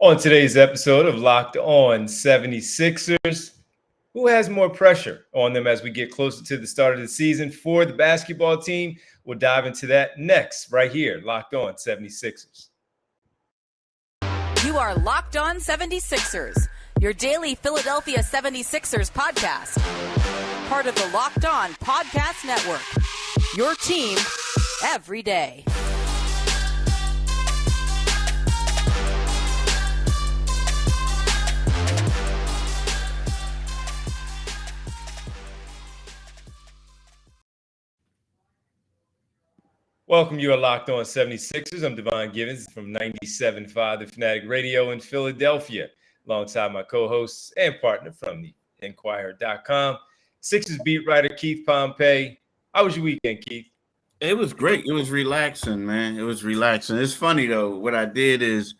On today's episode of Locked On 76ers, who has more pressure on them as we get closer to the start of the season for the basketball team? We'll dive into that next, right here, Locked On 76ers. You are Locked On 76ers, your daily Philadelphia 76ers podcast. Part of the Locked On Podcast Network, your team every day. Welcome, you are Locked On 76ers. I'm Devon Givens from 97.5 The Fanatic Radio in Philadelphia, alongside my co-hosts and partner from the Inquirer.com, Sixers beat writer Keith Pompey. How was your weekend, Keith? It was great. It was relaxing, man. It was relaxing. It's funny, though. What I did is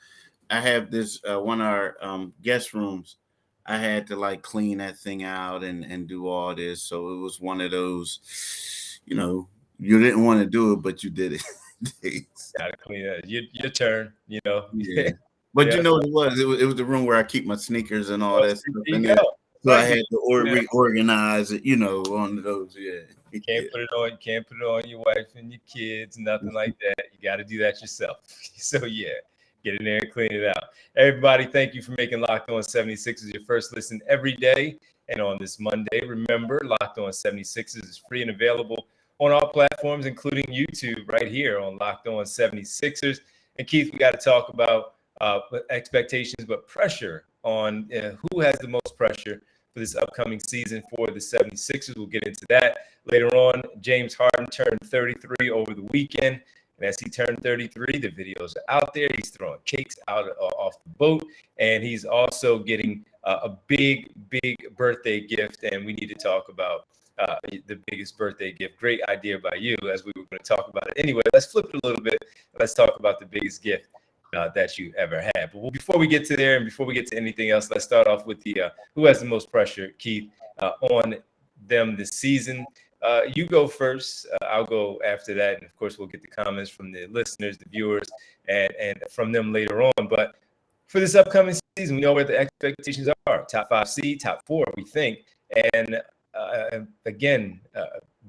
I have this one of our guest rooms. I had to, clean that thing out and do all this. So it was one of those, you didn't want to do it, but you did it. Gotta clean it. Your turn, Yeah. But Yeah. you know what it was? It was the room where I keep my sneakers and all that stuff in there. Go. So I had to reorganize it, on those. Yeah. You can't put it on. You can't put it on your wife and your kids, nothing like that. You got to do that yourself. So yeah, get in there and clean it out. Everybody, thank you for making Locked On 76ers your first listen every day. And on this Monday, remember, Locked On 76ers is free and available on all platforms, including YouTube, right here on Locked On 76ers. And Keith, we got to talk about expectations, but pressure on who has the most pressure for this upcoming season for the 76ers. We'll get into that later on. James Harden turned 33 over the weekend. And as he turned 33, the videos are out there. He's throwing cakes out off the boat. And he's also getting a big birthday gift. And we need to talk about the biggest birthday gift. Great idea by you, as we were going to talk about it. Anyway, let's flip it a little bit. Let's talk about the biggest gift that you ever had. But before we get to there and before we get to anything else, let's start off with the who has the most pressure, Keith, on them this season. You go first. I'll go after that. And, of course, we'll get the comments from the listeners, the viewers, and from them later on. But for this upcoming season, we know where the expectations are. Top 5 seed, top 4, we think. And, again,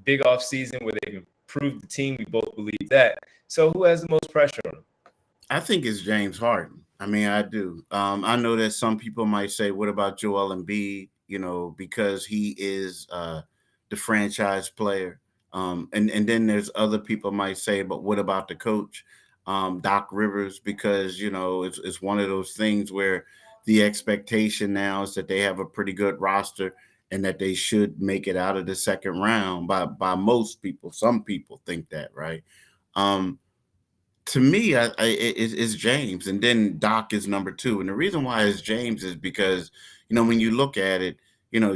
big off season where they've improved the team. We both believe that. So who has the most pressure on them? I think it's James Harden. I mean, I do. I know that some people might say, what about Joel Embiid? Because he is the franchise player. And then there's other people might say, but what about the coach, Doc Rivers? Because, it's one of those things where the expectation now is that they have a pretty good roster and that they should make it out of the second round by most people. Some people think that, right? To me, it's James, and then Doc is number 2. And the reason why it's James is because, when you look at it,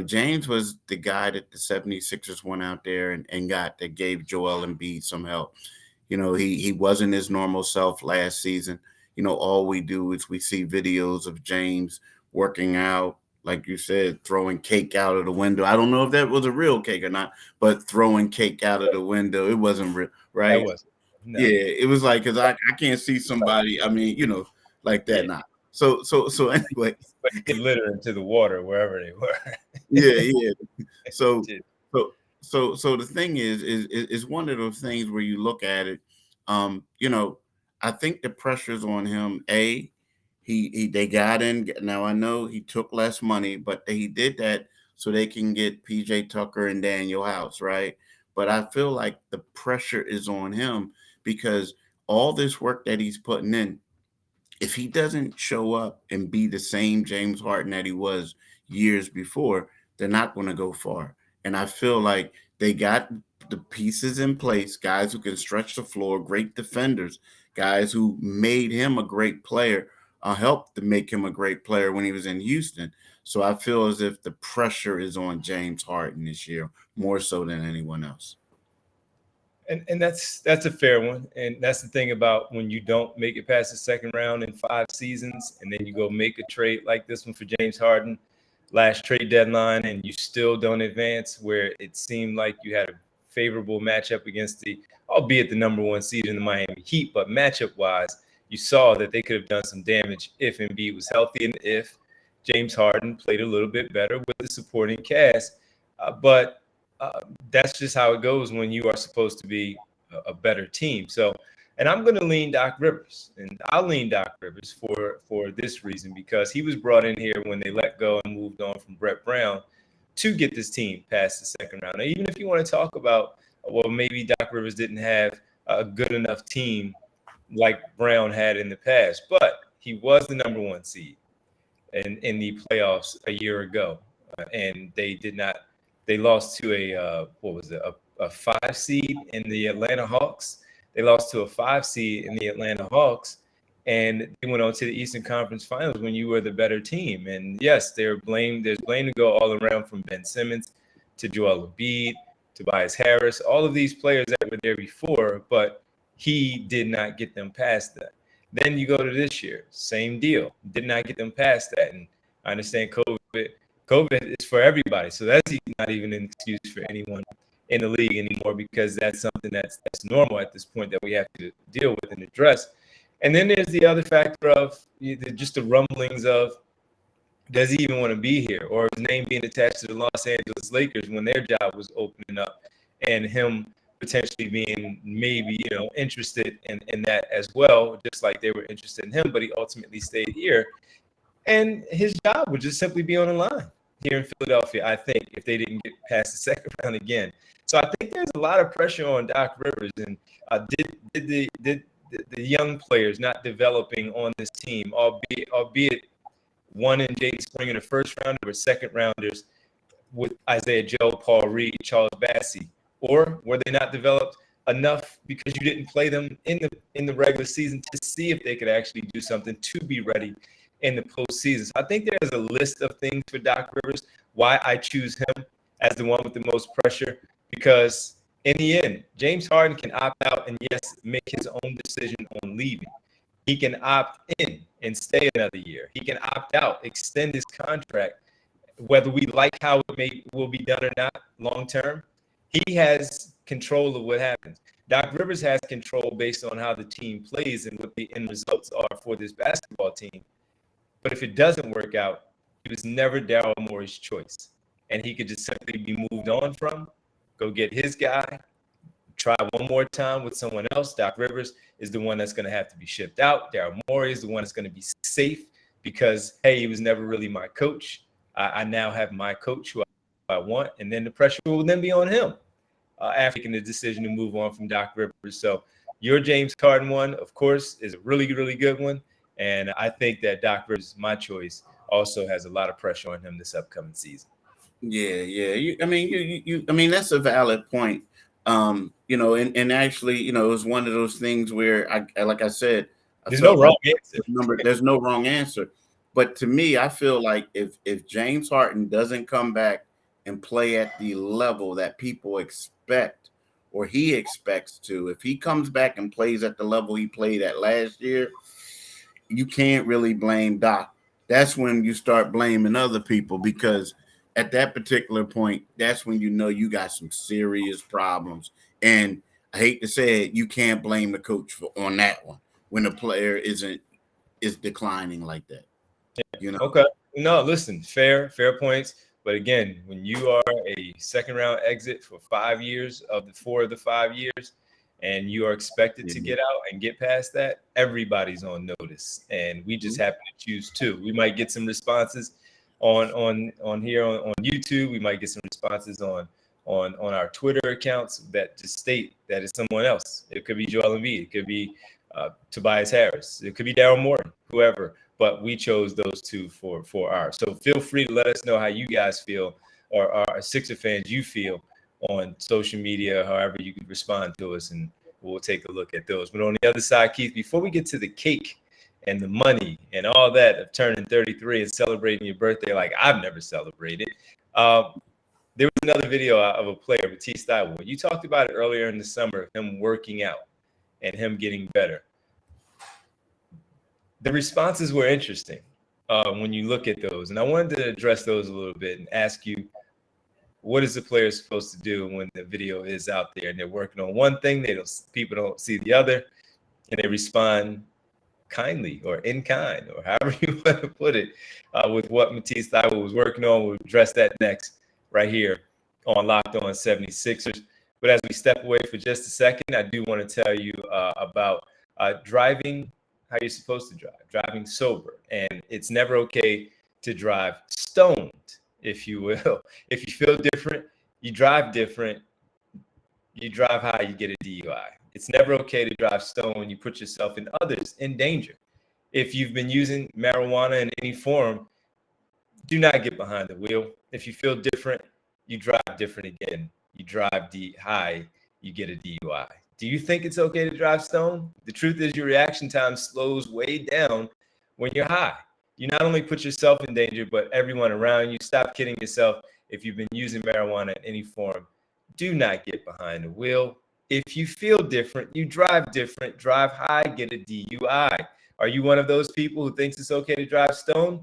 James was the guy that the 76ers went out there and got that gave Joel Embiid some help. He wasn't his normal self last season. All we do is we see videos of James working out, like you said, throwing cake out of the window. I don't know if that was a real cake or not, but throwing cake out of the window, it wasn't real, right? That wasn't. No. Yeah, it was like, because I can't see somebody, like that now. So anyway. But it litter into the water wherever they were. Yeah. So the thing is one of those things where you look at it, I think the pressure's on him. They got in. Now I know he took less money, but he did that so they can get PJ Tucker and Daniel House, right? But I feel like the pressure is on him because all this work that he's putting in, if he doesn't show up and be the same James Harden that he was years before, they're not going to go far. And I feel like they got the pieces in place, guys who can stretch the floor, great defenders, guys who made him a great player, helped to make him a great player when he was in Houston. So I feel as if the pressure is on James Harden this year, more so than anyone else. And that's a fair one. And that's the thing about when you don't make it past the second round in 5 seasons, and then you go make a trade like this one for James Harden, last trade deadline, and you still don't advance, where it seemed like you had a favorable matchup against albeit the number 1 seed in the Miami Heat, but matchup-wise, you saw that they could have done some damage if Embiid was healthy and if James Harden played a little bit better with the supporting cast. But that's just how it goes when you are supposed to be a better team. So, and I'm going to lean Doc Rivers, and I'll lean Doc Rivers for this reason, because he was brought in here when they let go and moved on from Brett Brown to get this team past the second round. Now, even if you want to talk about, well, maybe Doc Rivers didn't have a good enough team like Brown had in the past, but he was the number 1 seed in the playoffs a year ago, and they did not. They lost to a 5 seed in the Atlanta Hawks. They lost to a 5 seed in the Atlanta Hawks, and they went on to the Eastern Conference Finals when you were the better team. And yes, there's blame to go all around, from Ben Simmons to Joel Embiid, Tobias Harris, all of these players that were there before, but he did not get them past that. Then you go to this year, same deal, did not get them past that. And I understand COVID is for everybody, so that's not even an excuse for anyone in the league anymore, because that's something that's normal at this point that we have to deal with and address. And then there's the other factor of just the rumblings of, does he even want to be here, or his name being attached to the Los Angeles Lakers when their job was opening up, and him potentially being maybe, interested in that as well, just like they were interested in him, but he ultimately stayed here. And his job would just simply be on the line here in Philadelphia, I think, if they didn't get past the second round again. So I think there's a lot of pressure on Doc Rivers, and did the young players not developing on this team, albeit one in Jaden Springer, the first rounder, or second rounders with Isaiah Joe, Paul Reed, Charles Bassey, or were they not developed enough because you didn't play them in the regular season to see if they could actually do something to be ready in the postseason? So I think there's a list of things for Doc Rivers, why I choose him as the one with the most pressure, because in the end, James Harden can opt out and, yes, make his own decision on leaving. He can opt in and stay another year. He can opt out, extend his contract, whether we like how it will be done or not long term. He has control of what happens. Doc Rivers has control based on how the team plays and what the end results are for this basketball team. But if it doesn't work out, he was never Daryl Morey's choice. And he could just simply be moved on from, go get his guy, try one more time with someone else. Doc Rivers is the one that's going to have to be shipped out. Daryl Morey is the one that's going to be safe because, hey, he was never really my coach. I now have my coach who I want, and then the pressure will then be on him after making the decision to move on from Doc Rivers. So your James Harden one, of course, is a really, really good one. And I think that Doc Rivers, my choice, also has a lot of pressure on him this upcoming season. Yeah. I mean, that's a valid point. And actually, it was one of those things where like I said, there's no wrong answer. There's no wrong answer. But to me, I feel like if James Harden doesn't come back and play at the level that people expect, or he expects to, if he comes back and plays at the level he played at last year, you can't really blame Doc. That's when you start blaming other people, because at that particular point, that's when you got some serious problems. And I hate to say it, you can't blame the coach on that one when a player is declining like that. Okay. No, listen, fair points. But again, when you are a second round exit for 5 years of the 4 of the 5 years, and you are expected to get out and get past that, everybody's on notice. And we just happen to choose 2. We might get some responses on here on YouTube. We might get some responses on our Twitter accounts that just state that it's someone else. It could be Joel Embiid. It could be Tobias Harris. It could be Daryl Morey, whoever. But we chose those 2 for ours. So feel free to let us know how you guys feel, or our Sixer fans you feel, on social media, however you can respond to us, and we'll take a look at those. But on the other side, Keith, before we get to the cake and the money and all that of turning 33 and celebrating your birthday like I've never celebrated, there was another video of a player, Matisse Thybulle. You talked about it earlier in the summer, of him working out and him getting better. The responses were interesting when you look at those. And I wanted to address those a little bit and ask you, what is the player supposed to do when the video is out there and they're working on one thing, people don't see the other, and they respond kindly or in kind, or however you want to put it, with what Matisse Thybulle was working on. We'll address that next right here on Locked On 76ers. But as we step away for just a second, I do want to tell you about driving how you're supposed to drive, driving sober. And it's never okay to drive stoned, if you will. If you feel different, you drive different, you drive high, you get a DUI. It's never okay to drive stoned. You put yourself and others in danger. If you've been using marijuana in any form, do not get behind the wheel. If you feel different, you drive different again. You drive high, you get a DUI. Do you think it's okay to drive stoned? The truth is your reaction time slows way down when you're high. You not only put yourself in danger, but everyone around you. Stop kidding yourself. If you've been using marijuana in any form, do not get behind the wheel. If you feel different, you drive different, drive high, get a DUI. Are you one of those people who thinks it's okay to drive stoned?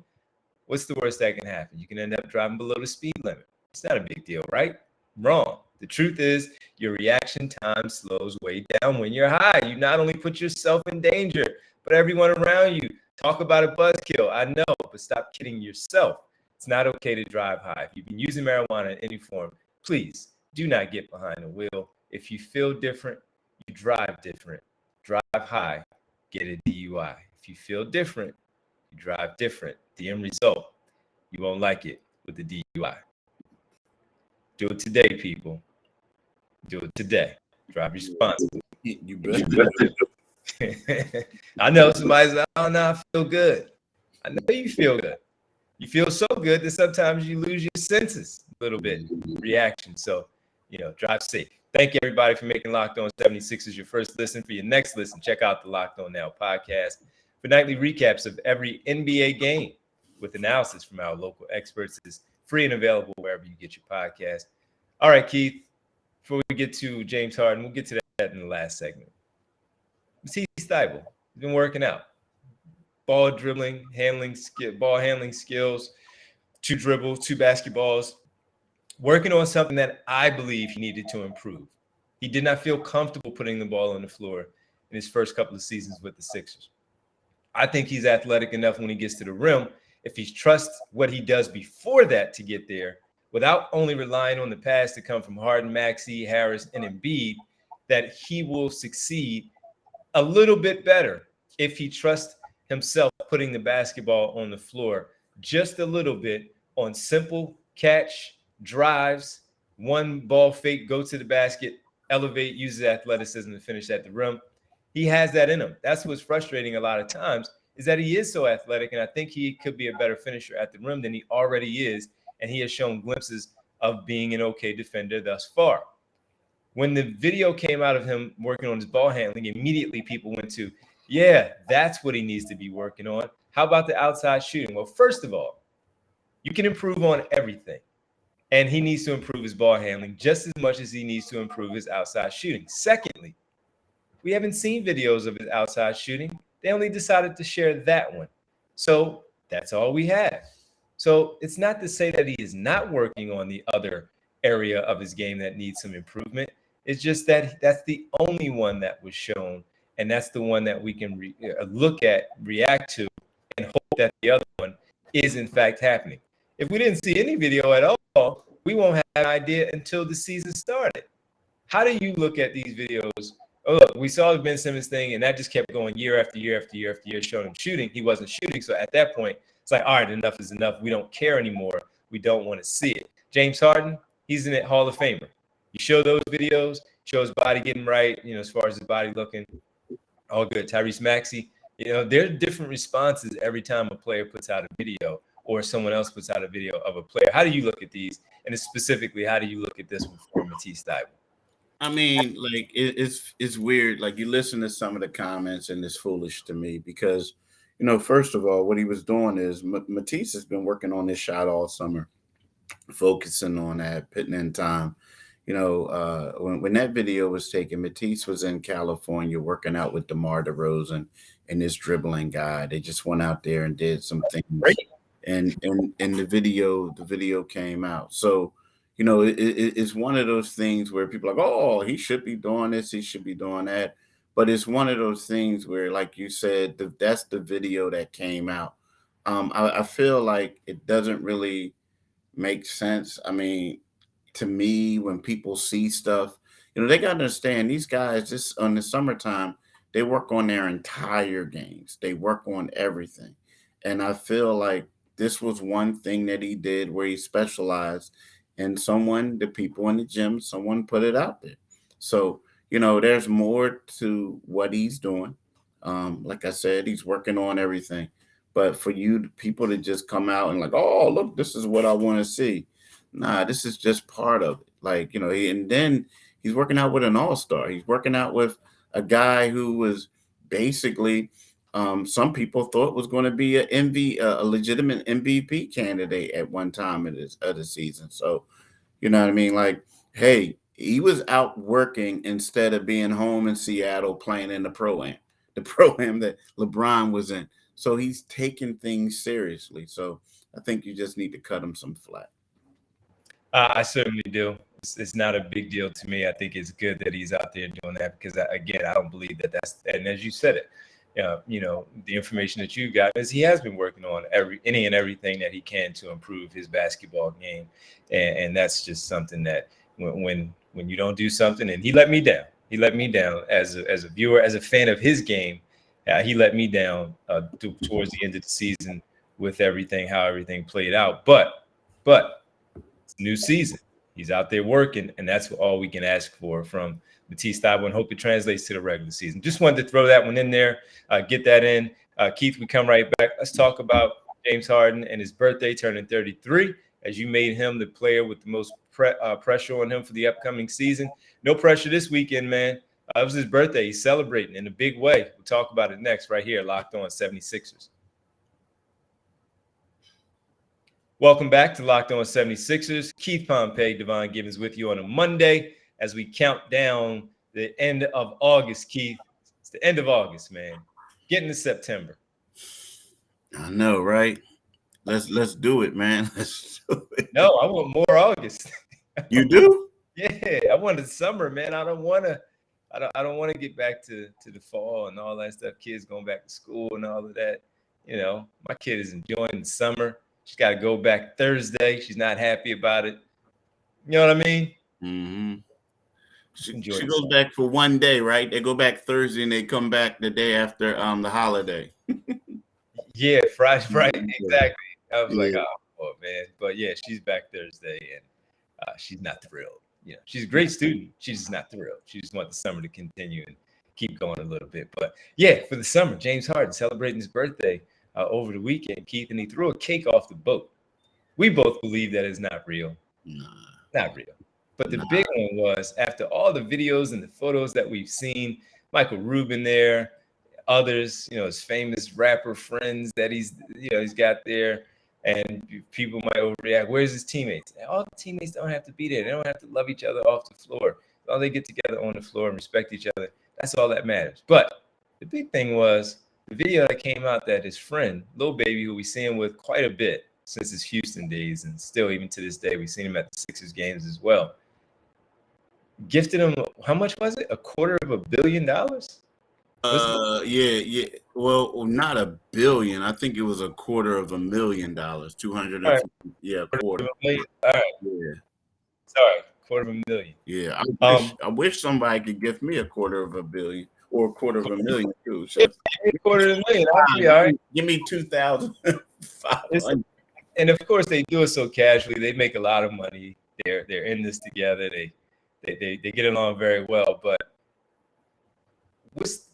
What's the worst that can happen? You can end up driving below the speed limit. It's not a big deal, right? Wrong. The truth is your reaction time slows way down when you're high. You not only put yourself in danger, but everyone around you. Talk about a buzzkill. I know, but stop kidding yourself. It's not okay to drive high. If you've been using marijuana in any form, please do not get behind the wheel. If you feel different, you drive different. Drive high, get a DUI. If you feel different, you drive different. The end result, you won't like it with the DUI. Do it today, people. Do it today. Drive responsibly. You better. I know somebody's like, oh, no, I feel good. I know you feel good. You feel so good that sometimes you lose your senses a little bit, reaction. So, drive safe. Thank you, everybody, for making Locked On 76ers your first listen. For your next listen, check out the Locked On Now podcast for nightly recaps of every NBA game with analysis from our local experts. It's free and available wherever you get your podcast. All right, Keith, before we get to James Harden, we'll get to that in the last segment. Matisse Thybulle has been working out. Ball dribbling, ball handling skills, 2 dribbles, 2 basketballs, working on something that I believe he needed to improve. He did not feel comfortable putting the ball on the floor in his first couple of seasons with the Sixers. I think he's athletic enough when he gets to the rim, if he trusts what he does before that to get there, without only relying on the pass to come from Harden, Maxey, Harris, and Embiid, that he will succeed a little bit better if he trusts himself putting the basketball on the floor just a little bit on simple catch, drives, 1 ball fake, go to the basket, elevate, uses athleticism to finish at the rim. He has that in him. That's what's frustrating a lot of times, is that he is so athletic, and I think he could be a better finisher at the rim than he already is, and he has shown glimpses of being an okay defender thus far. When the video came out of him working on his ball handling, immediately people went to, yeah, that's what he needs to be working on. How about the outside shooting? Well, first of all, you can improve on everything. And he needs to improve his ball handling just as much as he needs to improve his outside shooting. Secondly, we haven't seen videos of his outside shooting. They only decided to share that one. So that's all we have. So it's not to say that he is not working on the other area of his game that needs some improvement. It's just that that's the only one that was shown. And that's the one that we can look at, react to, and hope that the other one is in fact happening. If we didn't see any video at all, we won't have an idea until the season started. How do you look at these videos? Oh, look, we saw the Ben Simmons thing, and that just kept going year after year after year after year, showing him shooting. He wasn't shooting. So at that point, it's like, all right, enough is enough. We don't care anymore. We don't want to see it. James Harden, he's in it Hall of Famer. You show those videos, show his body getting right, as far as his body looking, all good. Tyrese Maxey, there are different responses every time a player puts out a video or someone else puts out a video of a player. How do you look at these? And specifically, how do you look at this one for Matisse Thybulle? I mean, like, it's weird. Like, you listen to some of the comments, and it's foolish to me because, first of all, what he was doing is Matisse has been working on this shot all summer, focusing on that, putting in time. When that video was taken, Matisse was in California working out with DeMar DeRozan and this dribbling guy. They just went out there and did some things. Right. And the video came out. So, it's one of those things where people are like, oh, he should be doing this, he should be doing that. But it's one of those things where, like you said, that's the video that came out. I feel like it doesn't really make sense. I mean, to me, when people see stuff, they got to understand these guys just on the summertime, they work on their entire games. They work on everything. And I feel like this was one thing that he did where he specialized and the people in the gym, someone put it out there. So, there's more to what he's doing. Like I said, he's working on everything. But for people to just come out and like, oh, look, this is what I want to see. Nah, this is just part of it. Like, and then he's working out with an all-star. He's working out with a guy who was basically some people thought was going to be a legitimate MVP candidate at one time of the season. So, you know what I mean? Like, hey, he was out working instead of being home in Seattle playing in the pro-am that LeBron was in. So he's taking things seriously. So I think you just need to cut him some slack. I certainly do. It's not a big deal to me. I think it's good that he's out there doing that because, again, I don't believe that's – and as you said it, the information that you got is he has been working on any and everything that he can to improve his basketball game. And that's just something that when you don't do something – and he let me down. He let me down as a viewer, as a fan of his game. He let me down towards the end of the season with how everything played out. But it's a new season. He's out there working, and that's all we can ask for from Matisse Thybulle, and hope it translates to the regular season. Just wanted to throw that one in there, get that in. Keith, we come right back. Let's talk about James Harden and his birthday, turning 33, as you made him the player with the most pressure on him for the upcoming season. No pressure this weekend, man. It was his birthday. He's celebrating in a big way. We'll talk about it next right here, Locked On 76ers. Welcome back to Locked On 76ers. Keith Pompey, Devon Gibbons with you on a Monday as we count down the end of August, Keith. It's the end of August, man. Getting to September. I know, right? Let's do it, man. Let's do it. No, I want more August. You do? Yeah, I want the summer, man. I don't want to get back to the fall and all that stuff. Kids going back to school and all of that. My kid is enjoying the summer. She's got to go back Thursday. She's not happy about it. You know what I mean? Mm-hmm. She goes back for one day, right? They go back Thursday and they come back the day after the holiday. Yeah, Friday, exactly. I was like, oh, man. But, yeah, she's back Thursday, and she's not thrilled. She's a great student. She's just not thrilled. She just wants the summer to continue and keep going a little bit. But, yeah, for the summer, James Harden celebrating his birthday over the weekend, Keith, and he threw a cake off the boat. We both believe that is not real. Not real. But the big one was, after all the videos and the photos that we've seen, Michael Rubin there, others, his famous rapper friends that he's got there, and people might overreact. Where's his teammates? All the teammates don't have to be there. They don't have to love each other off the floor. All they get together on the floor and respect each other. That's all that matters. But the big thing was the video that came out that his friend, Lil Baby, who we see him with quite a bit since his Houston days, and still even to this day, we've seen him at the Sixers games as well, gifted him, how much was it? $250 million? Yeah. Well, not $1 billion. I think it was $250,000. 250. Right. Yeah, a quarter. All right. Yeah. Sorry, $250,000. Yeah. I wish somebody could gift me $250 million or $250,000 too. So $250,000. All right. Give me 2,500. And of course, they do it so casually. They make a lot of money. They're in this together. They get along very well. But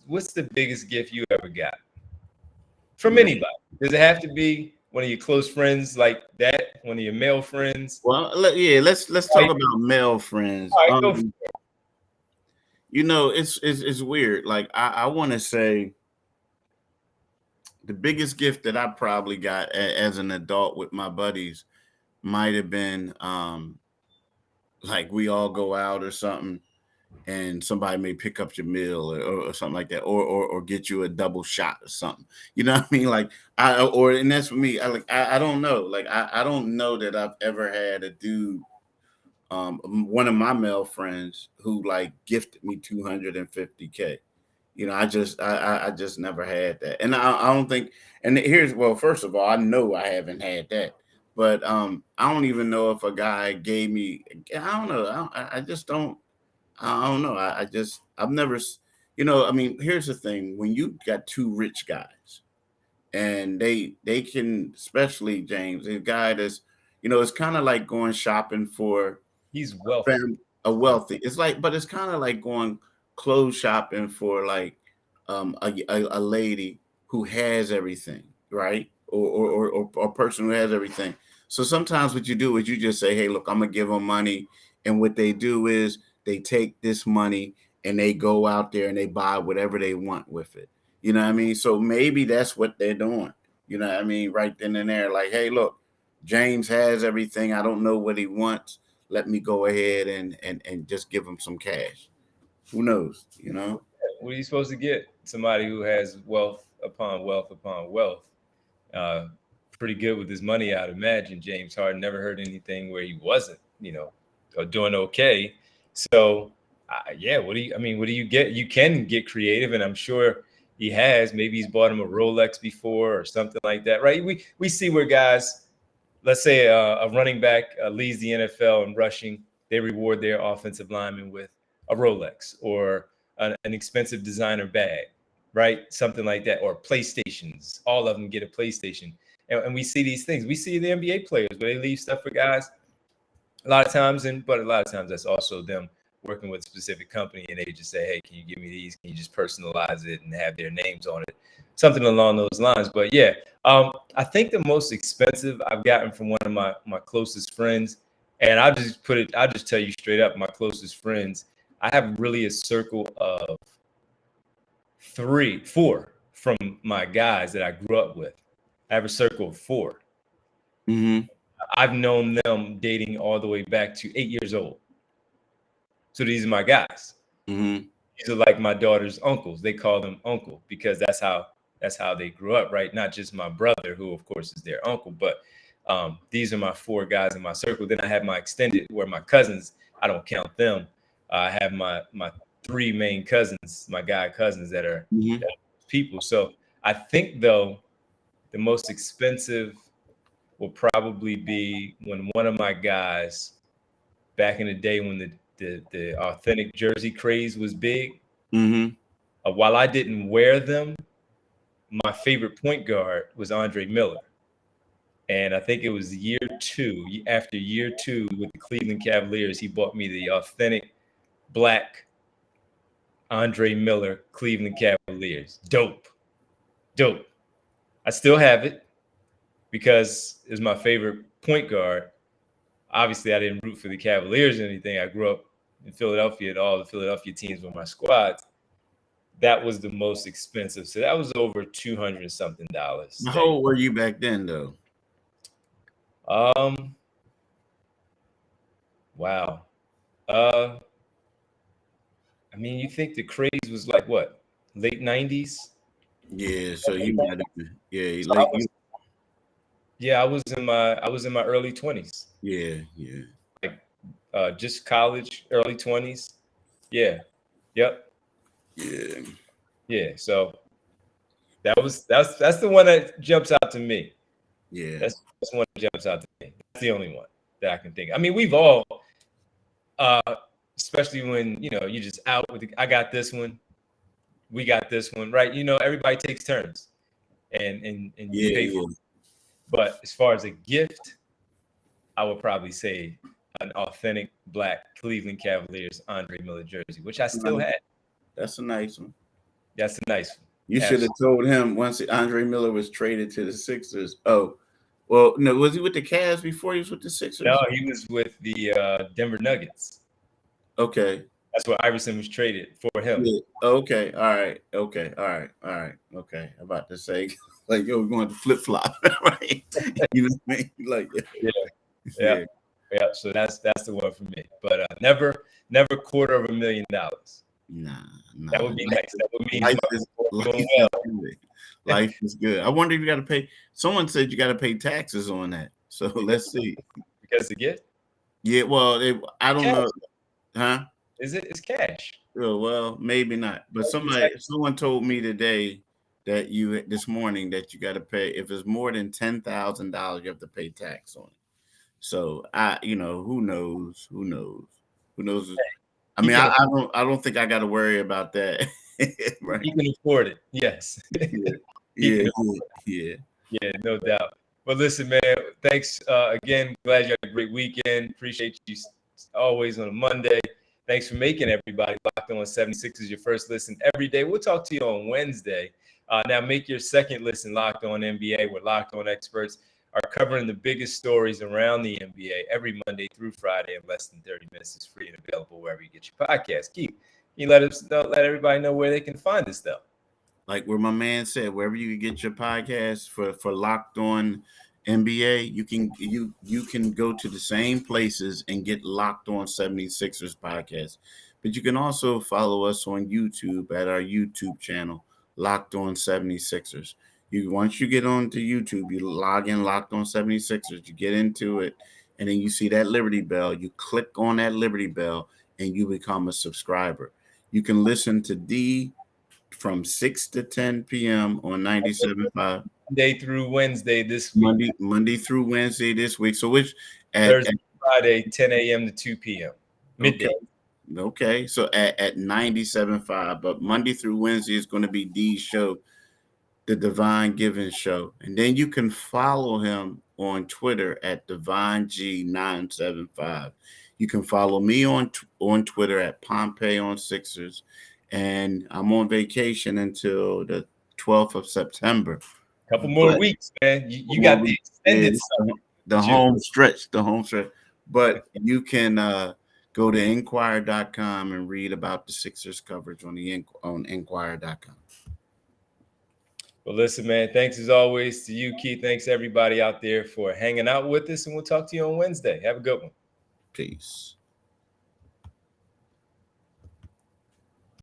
what's the biggest gift you ever got from anybody? Does it have to be one of your close friends like that? One of your male friends? Well, let's talk about male friends. All right, go for it. It's weird. Like I want to say the biggest gift that I probably got as an adult with my buddies might have been like we all go out or something and somebody may pick up your meal or something like that, or get you a double shot or something. You know what I mean? Like and that's for me. I don't know. Like I don't know that I've ever had a dude, one of my male friends who like gifted me $250K. You know, I just never had that, and I don't think. And first of all, I know I haven't had that, but I don't even know if a guy gave me. I don't know. I just don't. I don't know. I've never. I mean, here's the thing: when you got two rich guys, and they can, especially James, a guy that's, it's kind of like going shopping for He's wealthy. a wealthy. It's like, but it's kind of like going clothes shopping for like a lady who has everything, right? Or a person who has everything. So sometimes what you do is you just say, hey, look, I'm gonna give them money, and what they do is they take this money and they go out there and they buy whatever they want with it. You know what I mean? So maybe that's what they're doing. You know what I mean? Right then and there, like, hey, look, James has everything. I don't know what he wants. Let me go ahead and just give him some cash. Who knows? What are you supposed to get? Somebody who has wealth upon wealth upon wealth. Pretty good with his money, I'd imagine. James Harden, never heard anything where he wasn't, doing okay. So, yeah, what do you get? You can get creative, and I'm sure he has. Maybe he's bought him a Rolex before or something like that, right? We see where guys, let's say a running back leads the NFL in rushing, they reward their offensive lineman with a Rolex or an expensive designer bag, right? Something like that, or PlayStations. All of them get a PlayStation. And we see these things. We see the NBA players where they leave stuff for guys a lot of times, but a lot of times that's also them working with a specific company, and they just say, hey, can you give me these? Can you just personalize it and have their names on it? Something along those lines. But yeah, I think the most expensive I've gotten from one of my closest friends, and I'll just tell you straight up, my closest friends, I have really a circle of 4 from my guys that I grew up with. I have a circle of 4. Mm-hmm. I've known them dating all the way back to 8 years old. So these are my guys. Mm-hmm. These are like my daughter's uncles. They call them uncle because that's how they grew up, right? Not just my brother, who of course is their uncle, but these are my 4 guys in my circle. Then I have my extended, where my cousins, I don't count them. I have my 3 main cousins, my guy cousins that are people. So I think though the most expensive will probably be when one of my guys, back in the day when the authentic jersey craze was big, while I didn't wear them, my favorite point guard was Andre Miller. And I think it was after year 2 with the Cleveland Cavaliers, he bought me the authentic black Andre Miller Cleveland Cavaliers. Dope. I still have it because it's my favorite point guard. Obviously, I didn't root for the Cavaliers or anything. I grew up in Philadelphia, and all the Philadelphia teams were my squads. That was the most expensive. So that was over $200 something. How old were you back then, though? Wow. I mean, you think the craze was like what? Late 90s? Yeah, so you might have been. Yeah, So I was in my early 20s. Yeah. Like just college, early 20s. Yeah. Yep. Yeah. So that's the one that jumps out to me. Yeah. That's the one that jumps out to me. That's the only one that I can think of. I mean, we've all especially when you just out with I got this one, we got this one, right? Everybody takes turns and you pay for it. But as far as a gift, I would probably say an authentic black Cleveland Cavaliers Andre Miller jersey, which I still had. That's a nice one. That's a nice one. You should have told him once Andre Miller was traded to the Sixers. Oh, well, no, was he with the Cavs before he was with the Sixers? No, he was with the Denver Nuggets. Okay. That's where Iverson was traded for him. Yeah. Okay. All right. Okay. All right. Okay. I'm about to say, like, we're going to flip flop, right? You know what I mean? Like, yeah. So that's the one for me. But never $250,000. Nah. That would be nice. That would mean life is good. I wonder if you got to pay. Someone said you got to pay taxes on that. So let's see. Because the gift? Yeah. Well, I don't know. Huh? It's cash. Well, maybe not. But someone told me today that this morning that you got to pay if it's more than $10,000, you have to pay tax on it. So who knows? Who knows? Who knows? I mean, I don't think I got to worry about that. Right? You can afford it. Yes. Yeah, yeah. Yeah, no doubt. But listen, man, thanks again. Glad you had a great weekend. Appreciate you always on a Monday. Thanks for making everybody Locked On 76ers your first listen every day. We'll talk to you on Wednesday. Now make your second listen Locked On NBA, where Locked On experts are covering the biggest stories around the NBA every Monday through Friday in less than 30 minutes. It's free and available wherever you get your podcast. Keith, you let everybody know where they can find this stuff. Like where my man said, wherever you get your podcast for Locked On NBA, you can go to the same places and get Locked On 76ers podcast. But you can also follow us on YouTube at our YouTube channel, Locked On 76ers. Once you get onto YouTube, you log in Locked On 76ers, you get into it, and then you see that Liberty Bell. You click on that Liberty Bell and you become a subscriber. You can listen to D from 6 to 10 p.m. on 97.5. Monday through Wednesday this week. Monday through Wednesday this week. So which Thursday, Friday, 10 a.m. to 2 p.m. Midday. Okay. So at 97.5, but Monday through Wednesday is going to be D's show, the Divine Giving Show. And then you can follow him on Twitter at DivineG975. You can follow me on Twitter at Pompey on Sixers. And I'm on vacation until the 12th of September. A couple more weeks, man. You got the extended the home stretch. But you can go to Enquirer.com and read about the Sixers coverage on Enquirer.com. Well, listen, man, thanks as always to you, Keith. Thanks everybody out there for hanging out with us, and we'll talk to you on Wednesday. Have a good one. Peace.